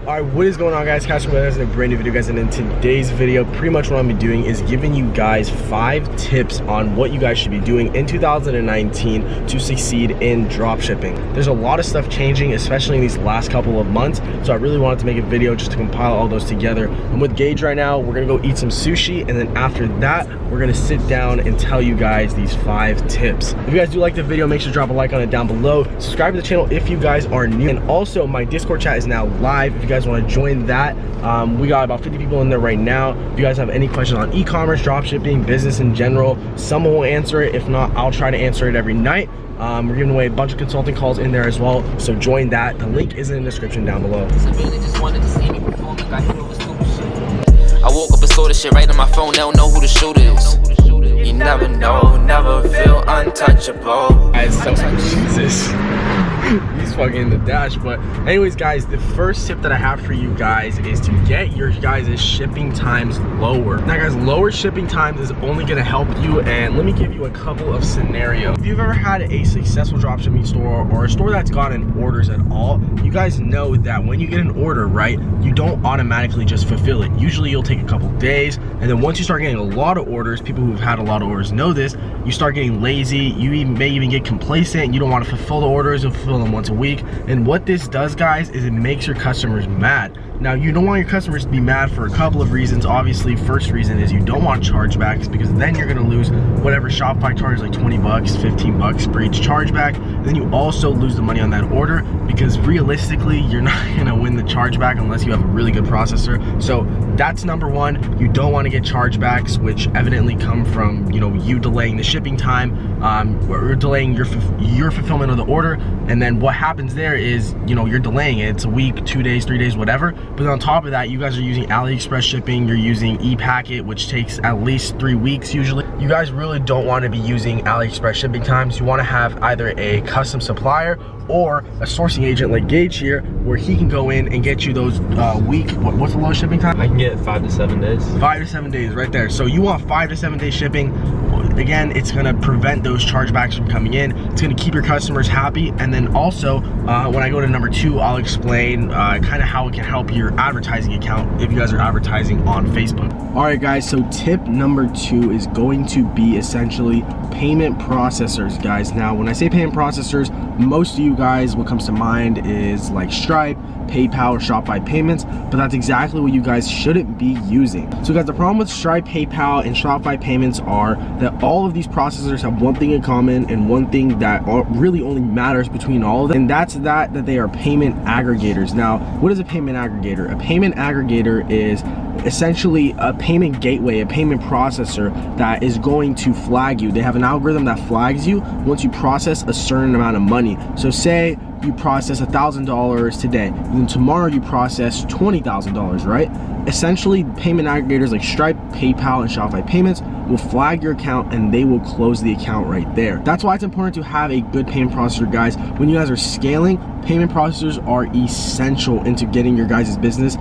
Alright, what is going on, guys? Catch me in a brand new video, guys, and in today's video, pretty much what I'm gonna be doing is giving you guys 5 tips on what you guys should be doing in 2019 to succeed in dropshipping. There's a lot of stuff changing, especially in these last couple of months, so I really wanted to make a video just to compile all those together. I'm with Gage right now. We're gonna go eat some sushi, and then after that, we're gonna sit down and tell you guys these 5 tips. If you guys do like the video, make sure to drop a like on it down below. Subscribe to the channel if you guys are new, and also my Discord chat is now live. If you guys want to join that, we got about 50 people in there right now. If you guys have any questions on e-commerce, dropshipping, business in general, someone will answer it. If not, I'll try to answer it every night. We're giving away a bunch of consulting calls in there as well, so join that. The link is in the description down below. I woke up and saw this shit right on my phone. They don't know who the shooter is. You never know, never feel untouchable. Guys, so Jesus. He's fucking in the dash. But anyways, guys, the first tip that I have for you guys is to get your guys' shipping times lower. Now guys, lower shipping times is only gonna help you, and let me give you a couple of scenarios. If you've ever had a successful dropshipping store or a store that's gotten orders at all, you guys know that when you get an order, right, you don't automatically just fulfill it. Usually you'll take a couple days, and then once you start getting a lot of orders, people who've had a lot of orders know this, you start getting lazy, you may even get complacent, and you don't want to fulfill the orders and fulfill them once a week. And what this does, guys, is it makes your customers mad. Now, you don't want your customers to be mad for a couple of reasons. Obviously, first reason is you don't want chargebacks, because then you're gonna lose whatever Shopify charges, like 20 bucks, 15 bucks for each chargeback. Then you also lose the money on that order, because realistically, you're not gonna win the chargeback unless you have a really good processor. So that's number one. You don't want to get chargebacks, which evidently come from, you know, you delaying the shipping time, or delaying your fulfillment of the order. And then what happens there is, you know, you're delaying it. It's a week, 2 days, 3 days, whatever. But on top of that, you guys are using AliExpress shipping, you're using ePacket, which takes at least 3 weeks usually. You guys really don't want to be using AliExpress shipping times. You want to have either a custom supplier or a sourcing agent like Gage here, where he can go in and get you those what's the lowest shipping time? I can get 5 to 7 days. 5 to 7 days right there. So you want 5 to 7 day shipping. Again, it's gonna prevent those chargebacks from coming in. It's gonna keep your customers happy. And then also, when I go to number 2, I'll explain kind of how it can help your advertising account if you guys are advertising on Facebook. All right, guys, so tip number 2 is going to be essentially payment processors, guys. Now, when I say payment processors, most of you guys, what comes to mind is like Stripe, PayPal, or Shopify payments, but that's exactly what you guys shouldn't be using. So guys, the problem with Stripe, PayPal, and Shopify payments are that all of these processors have one thing in common, and one thing that really only matters between all of them, and that's that they are payment aggregators. Now, what is a payment aggregator? A payment aggregator is essentially a payment gateway, a payment processor that is going to flag you. They have an algorithm that flags you once you process a certain amount of money. So say you process $1,000 today, and then tomorrow you process $20,000, right? Essentially, payment aggregators like Stripe, PayPal, and Shopify payments will flag your account, and they will close the account right there. That's why it's important to have a good payment processor, guys. When you guys are scaling, payment processors are essential into getting your guys' business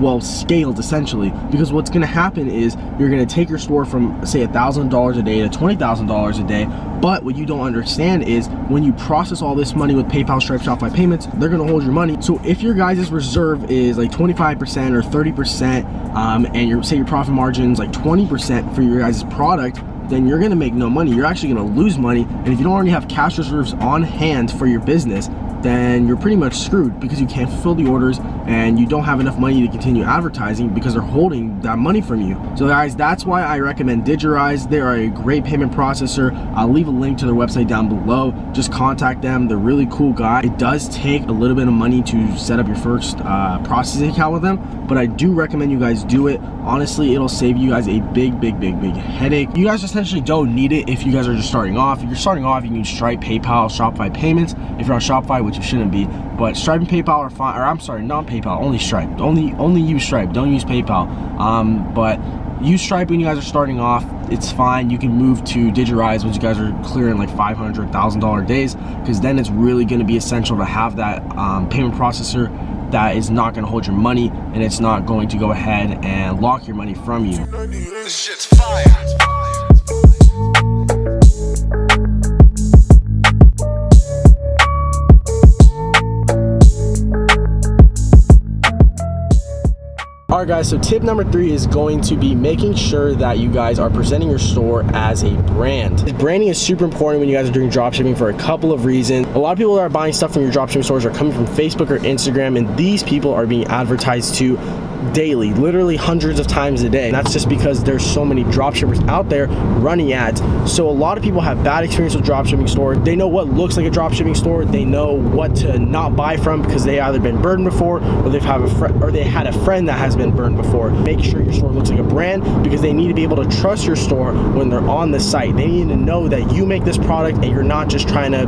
well scaled, essentially, because what's going to happen is you're going to take your store from, say, $1,000 a day to $20,000 a day. But what you don't understand is when you process all this money with PayPal, Stripe, Shopify payments, they're going to hold your money. So if your guys' reserve is like 25% or 30%, and your profit margin is like 20% for your guys' product, then you're going to make no money. You're actually going to lose money. And if you don't already have cash reserves on hand for your business, then you're pretty much screwed, because you can't fulfill the orders and you don't have enough money to continue advertising because they're holding that money from you. So guys, that's why I recommend Digirize. They are a great payment processor. I'll leave a link to their website down below. Just contact them. They're really cool guys. It does take a little bit of money to set up your first processing account with them, but I do recommend you guys do it. Honestly, it'll save you guys a big headache. You guys essentially don't need it if you guys are just starting off. If you're starting off, you can use Stripe, PayPal, Shopify payments. If you're on Shopify, which you shouldn't be, but Stripe and PayPal are fine. Or I'm sorry, not PayPal, only Stripe. Only use Stripe. Don't use PayPal. But use Stripe when you guys are starting off. It's fine. You can move to Digirize once you guys are clearing like $500, $1,000 days, because then it's really going to be essential to have that payment processor that is not going to hold your money, and it's not going to go ahead and lock your money from you. This shit's fire. All right guys, so tip number 3 is going to be making sure that you guys are presenting your store as a brand. Branding is super important when you guys are doing dropshipping for a couple of reasons. A lot of people that are buying stuff from your dropshipping stores are coming from Facebook or Instagram, and these people are being advertised to daily, literally hundreds of times a day. And that's just because there's so many dropshippers out there running ads. So a lot of people have bad experience with dropshipping store. They know what looks like a dropshipping store. They know what to not buy from because they either been burned before, or they had a friend that has been burned before. Make sure your store looks like a brand, because they need to be able to trust your store when they're on the site. They need to know that you make this product and you're not just trying to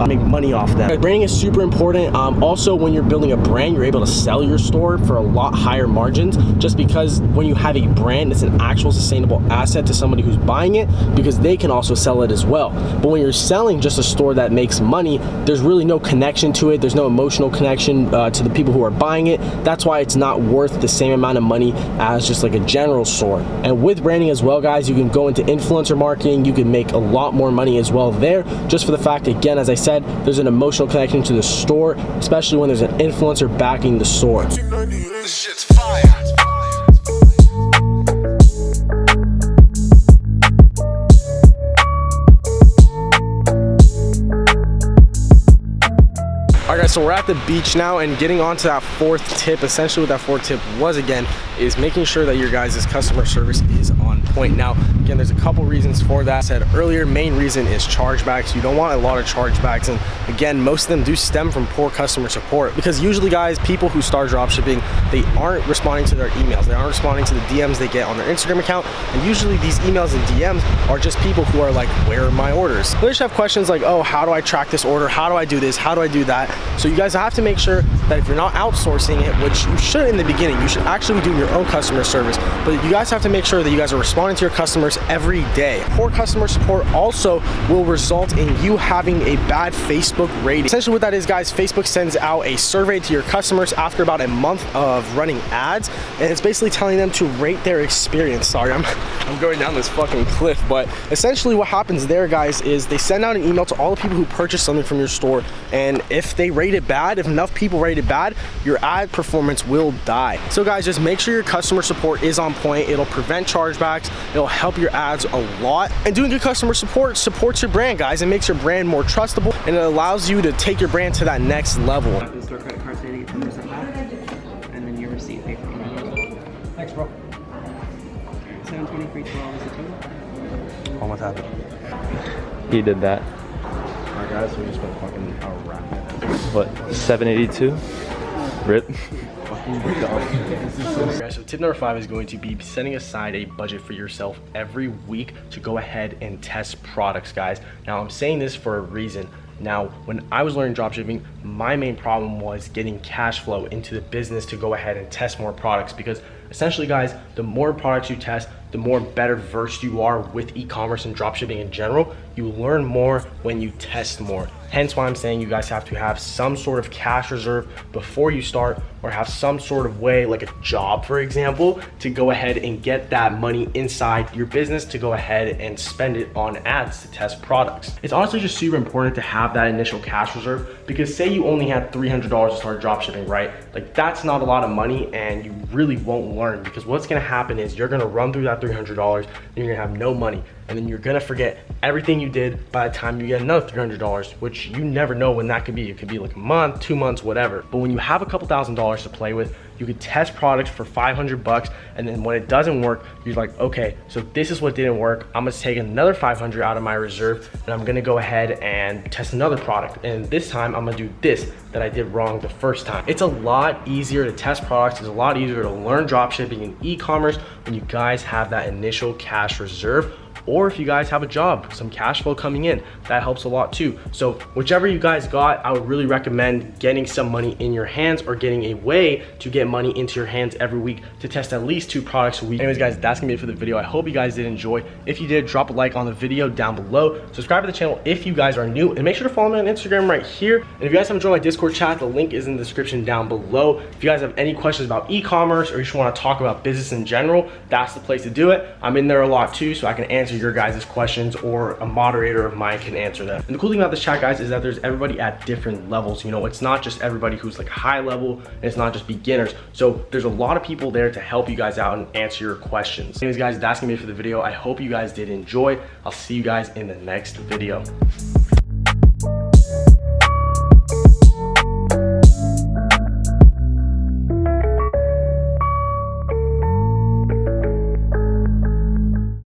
make money off them. Branding is super important. Also, when you're building a brand, you're able to sell your store for a lot higher margins, just because when you have a brand, it's an actual sustainable asset to somebody who's buying it, because they can also sell it as well. But when you're selling just a store that makes money, there's really no connection to it. There's no emotional connection to the people who are buying it. That's why it's not worth the same amount of money as just like a general store. And with branding as well, guys, you can go into influencer marketing. You can make a lot more money as well there, just for the fact, again, as I said, there's an emotional connection to the store, especially when there's an influencer backing the store. This shit's fire. All right guys, so we're at the beach now, and getting on to that 4th tip. Essentially what that 4th tip was, again, is making sure that your guys' customer service is on point. Now, again, there's a couple reasons for that. I said earlier, main reason is chargebacks. You don't want a lot of chargebacks, and again, most of them do stem from poor customer support, because usually, guys, people who start dropshipping, they aren't responding to their emails. They aren't responding to the DMs they get on their Instagram account, and usually these emails and DMs are just people who are like, where are my orders? They just have questions like, oh, how do I track this order? How do I do this? How do I do that? So you guys have to make sure that if you're not outsourcing it, which you should in the beginning, you should actually be doing your own customer service, but you guys have to make sure that you guys are responding to your customers every day. Poor customer support also will result in you having a bad Facebook rating. Essentially what that is, guys, Facebook sends out a survey to your customers after about a month of running ads, and it's basically telling them to rate their experience. Sorry, I'm going down this fucking cliff, but essentially what happens there, guys, is they send out an email to all the people who purchase something from your store, and if they rate it bad, if enough people rate it bad, your ad performance will die. So guys, just make sure your customer support is on point. It'll prevent chargebacks. It'll help your ads a lot. And doing good customer support supports your brand, guys. It makes your brand more trustable, and it allows you to take your brand to that next level. In-store credit card today to get 10% back, and then your receipt pay for it. Thanks, bro. 723 12 is the total. Almost happened. He did that. Alright guys, so we just went fucking around. What, 782? Rip. Guys, so tip number 5 is going to be setting aside a budget for yourself every week to go ahead and test products, guys. Now, I'm saying this for a reason. Now, when I was learning dropshipping, my main problem was getting cash flow into the business to go ahead and test more products, because essentially, guys, the more products you test, the more better versed you are with e-commerce and dropshipping in general. You learn more when you test more. Hence why I'm saying you guys have to have some sort of cash reserve before you start, or have some sort of way, like a job, for example, to go ahead and get that money inside your business to go ahead and spend it on ads to test products. It's honestly just super important to have that initial cash reserve, because say you only had $300 to start dropshipping, right? Like, that's not a lot of money, and you really won't learn, because what's gonna happen is you're gonna run through that $300 and you're gonna have no money, and then you're gonna forget everything you did by the time you get another $300, which you never know when that could be. It could be like a month, 2 months, whatever. But when you have a couple $1,000s to play with, you could test products for 500 bucks, and then when it doesn't work, you're like, okay, so this is what didn't work. I'm gonna take another 500 out of my reserve, and I'm gonna go ahead and test another product, and this time I'm gonna do this that I did wrong the first time. It's a lot easier to test products. It's a lot easier to learn dropshipping and e-commerce when you guys have that initial cash reserve, or if you guys have a job, some cash flow coming in, that helps a lot too. So whichever you guys got, I would really recommend getting some money in your hands, or getting a way to get money into your hands every week to test at least 2 products a week. Anyways, guys, that's gonna be it for the video. I hope you guys did enjoy. If you did, drop a like on the video down below. Subscribe to the channel if you guys are new, and make sure to follow me on Instagram right here. And if you guys haven't joined my Discord chat, the link is in the description down below. If you guys have any questions about e-commerce, or you just wanna talk about business in general, that's the place to do it. I'm in there a lot too, so I can answer answer your guys' questions, or a moderator of mine can answer them. And the cool thing about this chat, guys, is that there's everybody at different levels. You know, it's not just everybody who's like high level, and it's not just beginners. So there's a lot of people there to help you guys out and answer your questions. Anyways, guys, that's gonna be it for the video. I hope you guys did enjoy. I'll see you guys in the next video.